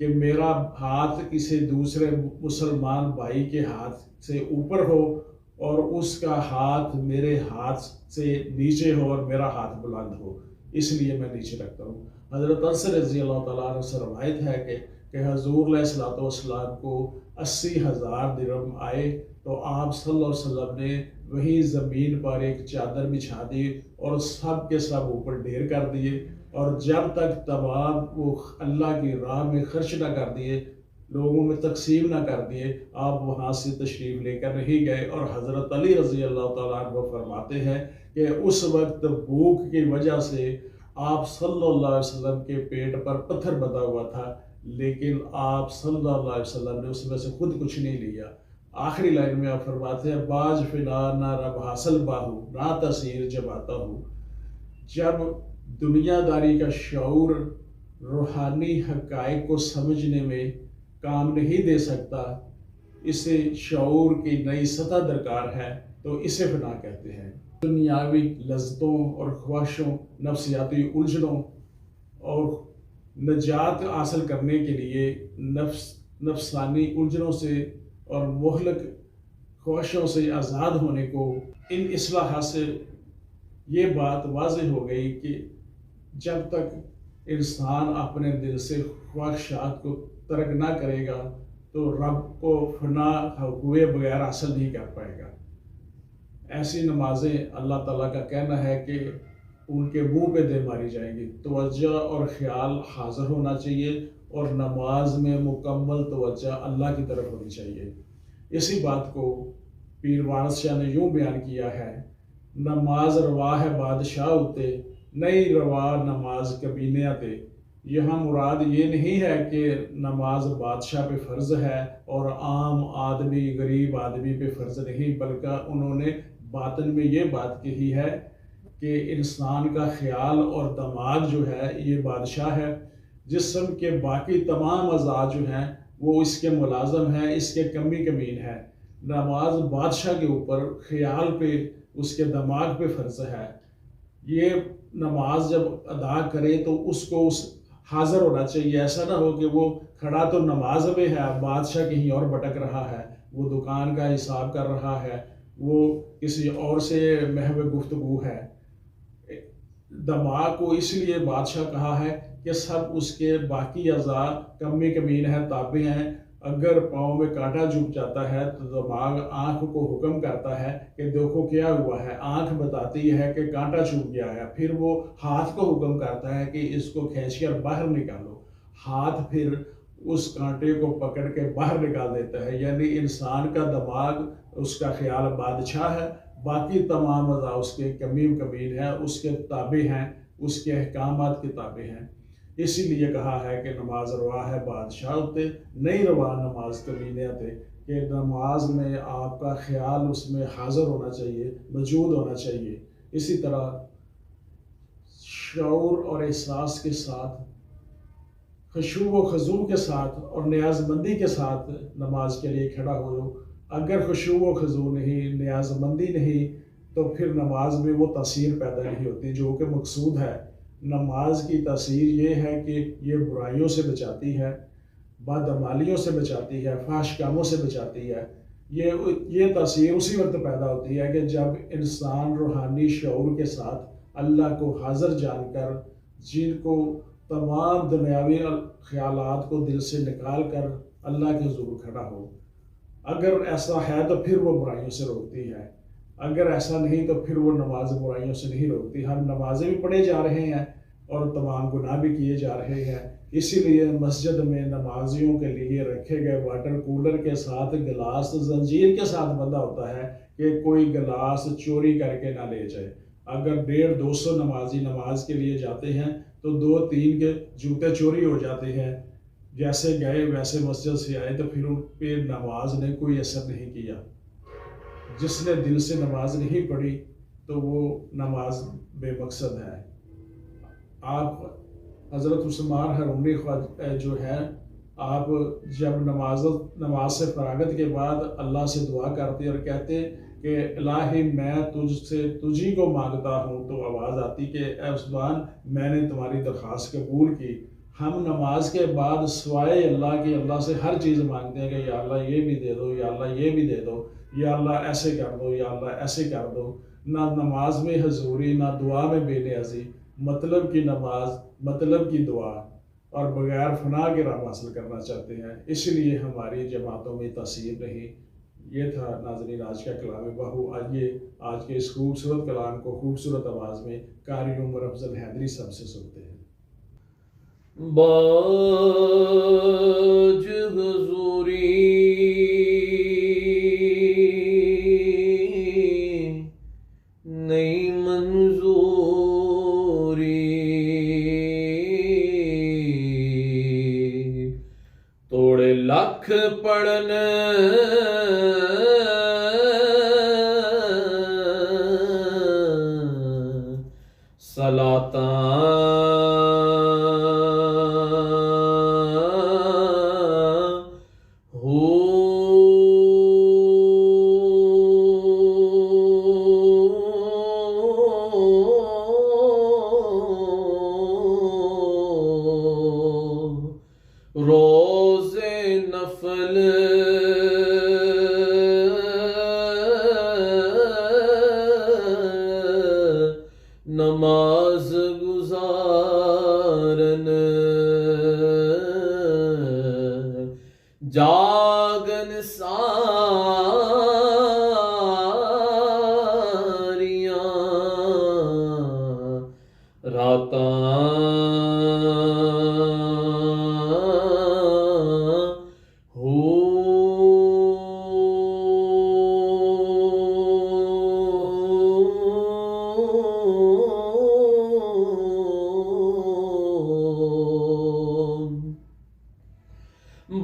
کہ میرا ہاتھ کسی دوسرے مسلمان بھائی کے ہاتھ سے اوپر ہو اور اس کا ہاتھ میرے ہاتھ سے نیچے ہو اور میرا ہاتھ بلند ہو، اس لیے میں نیچے رکھتا ہوں۔ حضرت انس رضی اللہ تعالیٰ عنہ سے روایت ہے کہ حضور علیہ السلام کو 80,000 درہم آئے تو آپ صلی اللہ علیہ وسلم نے وہی زمین پر ایک چادر بچھا دی اور سب کے سب اوپر ڈھیر کر دیے، اور جب تک تمام وہ اللہ کی راہ میں خرچ نہ کر دیے، لوگوں میں تقسیم نہ کر دیے، آپ وہاں سے تشریف لے کر نہیں گئے۔ اور حضرت علی رضی اللہ تعالیٰ عنہ فرماتے ہیں کہ اس وقت بھوک کی وجہ سے آپ صلی اللہ علیہ وسلم کے پیٹ پر پتھر بندھا ہوا تھا، لیکن آپ صلی اللہ علیہ وسلم نے اس میں سے خود کچھ نہیں لیا۔ آخری لائن میں آپ فرماتے ہیں باج فنا نہ رب حاصل باہو نہ تصیر جب آتا ہوں۔ جب دنیا داری کا شعور روحانی حقائق کو سمجھنے میں کام نہیں دے سکتا، اسے شعور کی نئی سطح درکار ہے، تو اسے فنا کہتے ہیں۔ دنیاوی لذتوں اور خواہشوں، نفسیاتی الجھنوں اور نجات حاصل کرنے کے لیے نفسانی الجھنوں سے اور مہلک خواہشوں سے آزاد ہونے کو، ان اصلاحات سے یہ بات واضح ہو گئی کہ جب تک انسان اپنے دل سے خواہشات کو ترک نہ کرے گا تو رب کو فنا ہوئے بغیر حاصل نہیں کر پائے گا۔ ایسی نمازیں اللہ تعالیٰ کا کہنا ہے کہ ان کے منہ پہ دے ماری جائیں گی۔ توجہ اور خیال حاضر ہونا چاہیے اور نماز میں مکمل توجہ اللہ کی طرف ہونی چاہیے۔ اسی بات کو پیر وارث شاہ نے یوں بیان کیا ہے: نماز روا ہے بادشاہ ہوتے، نہیں روا نماز کبینے آتے۔ یہاں مراد یہ نہیں ہے کہ نماز بادشاہ پہ فرض ہے اور عام آدمی، غریب آدمی پہ فرض نہیں، بلکہ انہوں نے باطن میں یہ بات کہی ہے کہ انسان کا خیال اور دماغ جو ہے یہ بادشاہ ہے، جسم کے باقی تمام اعضاء جو ہیں وہ اس کے ملازم ہیں، اس کے کمی کمین ہے۔ نماز بادشاہ کے اوپر، خیال پہ، اس کے دماغ پہ فرض ہے۔ یہ نماز جب ادا کرے تو اس کو حاضر ہونا چاہیے، ایسا نہ ہو کہ وہ کھڑا تو نماز میں ہے، بادشاہ کہیں اور بھٹک رہا ہے، وہ دکان کا حساب کر رہا ہے، وہ کسی اور سے محو گفتگو ہے۔ دماغ کو اس لیے بادشاہ کہا ہے کہ سب اس کے باقی اعضاء کمی کمین ہیں، تابع ہیں۔ اگر پاؤں میں کانٹا چبھ جاتا ہے تو دماغ آنکھ کو حکم کرتا ہے کہ دیکھو کیا ہوا ہے، آنکھ بتاتی ہے کہ کانٹا چبھ گیا ہے، پھر وہ ہاتھ کو حکم کرتا ہے کہ اس کو کھینچ کر باہر نکالو، ہاتھ پھر اس کانٹے کو پکڑ کے باہر نکال دیتا ہے۔ یعنی انسان کا دماغ، اس کا خیال بادشاہ ہے، باقی تمام اعضاء اس کے کمی کمین ہیں، اس کے تابع ہیں، اس کے احکامات کے تابع ہیں۔ اسی لیے کہا ہے کہ نماز روا ہے بادشاہ ہوتے، نہیں روا نماز کمینے آتے، کہ نماز میں آپ کا خیال اس میں حاضر ہونا چاہیے، موجود ہونا چاہیے۔ اسی طرح شعور اور احساس کے ساتھ، خشوع و خضوع کے ساتھ اور نیاز مندی کے ساتھ نماز کے لیے کھڑا ہو۔ اگر خشوع و خضوع نہیں، نیاز مندی نہیں، تو پھر نماز میں وہ تاثیر پیدا نہیں ہوتی جو کہ مقصود ہے۔ نماز کی تاثیر یہ ہے کہ یہ برائیوں سے بچاتی ہے، بدعمالیوں سے بچاتی ہے، فحش کاموں سے بچاتی ہے۔ یہ تاثیر اسی وقت پیدا ہوتی ہے کہ جب انسان روحانی شعور کے ساتھ اللہ کو حاضر جان کر، جن کو تمام دنیاوی خیالات کو دل سے نکال کر اللہ کے حضور کھڑا ہو۔ اگر ایسا ہے تو پھر وہ برائیوں سے روکتی ہے، اگر ایسا نہیں تو پھر وہ نماز برائیوں سے نہیں روکتی۔ ہم نمازیں بھی پڑھے جا رہے ہیں اور تمام گناہ بھی کیے جا رہے ہیں۔ اسی لیے مسجد میں نمازیوں کے لیے رکھے گئے واٹر کولر کے ساتھ گلاس زنجیر کے ساتھ بندھا ہوتا ہے کہ کوئی گلاس چوری کر کے نہ لے جائے۔ اگر 150-200 نمازی نماز کے لیے جاتے ہیں تو 2-3 کے جوتے چوری ہو جاتے ہیں، جیسے گئے ویسے مسجد سے آئے، تو پھر ان پہ نماز نے کوئی اثر نہیں کیا۔ جس نے دل سے نماز نہیں پڑھی تو وہ نماز بے مقصد ہے۔ آپ حضرت عثمان حرونی جو ہے، آپ جب نماز سے فراغت کے بعد اللہ سے دعا کرتے اور کہتے کہ الہی میں تجھی کو مانگتا ہوں، تو آواز آتی کہ اے عثمان، میں نے تمہاری درخواست قبول کی ہم نماز کے بعد سوائے اللہ کی اللہ سے ہر چیز مانگتے ہیں کہ یا اللہ یہ بھی دے دو، یا اللہ یہ بھی دے دو، یا اللہ ایسے کر دو، یا اللہ ایسے کر دو۔ نہ نماز میں حضوری، نہ دعا میں بے نیازی، مطلب کی نماز، مطلب کی دعا، اور بغیر فنا کے رب حاصل کرنا چاہتے ہیں، اس لیے ہماری جماعتوں میں تاثیر نہیں۔ یہ تھا ناظرین آج کا کلام بہو۔ آئیے آج کے اس خوبصورت کلام کو خوبصورت آواز میں قاری عمر افضل حیدری صاحب سے سنتے ہیں۔ باج حضوری نئی منظوری، توڑے لکھ پڑھن صلاتاں روز نفل نماز گزارن، جاگن ساریاں راتاں،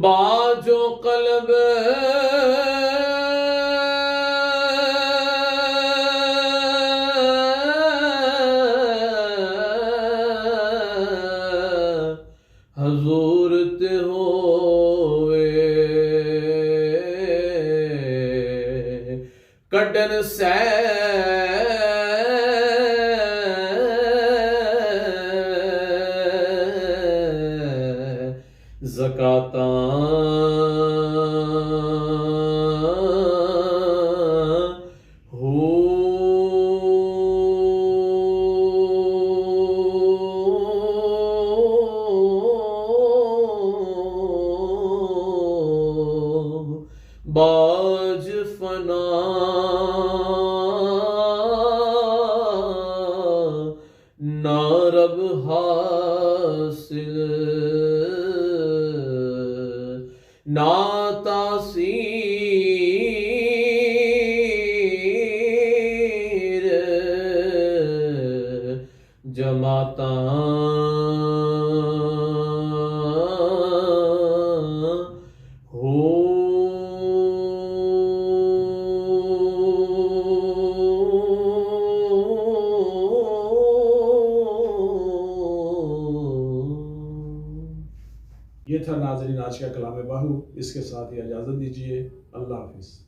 باجو قلب حضور تے ہوئے، کڈن سہ زکاتاں، باج فنا نہ رب حاصل، نہ تاثیر جماعتاں، یہ تھا ناظرین آج کا کلام بہو۔ اس کے ساتھ ہی اجازت دیجیے، اللہ حافظ۔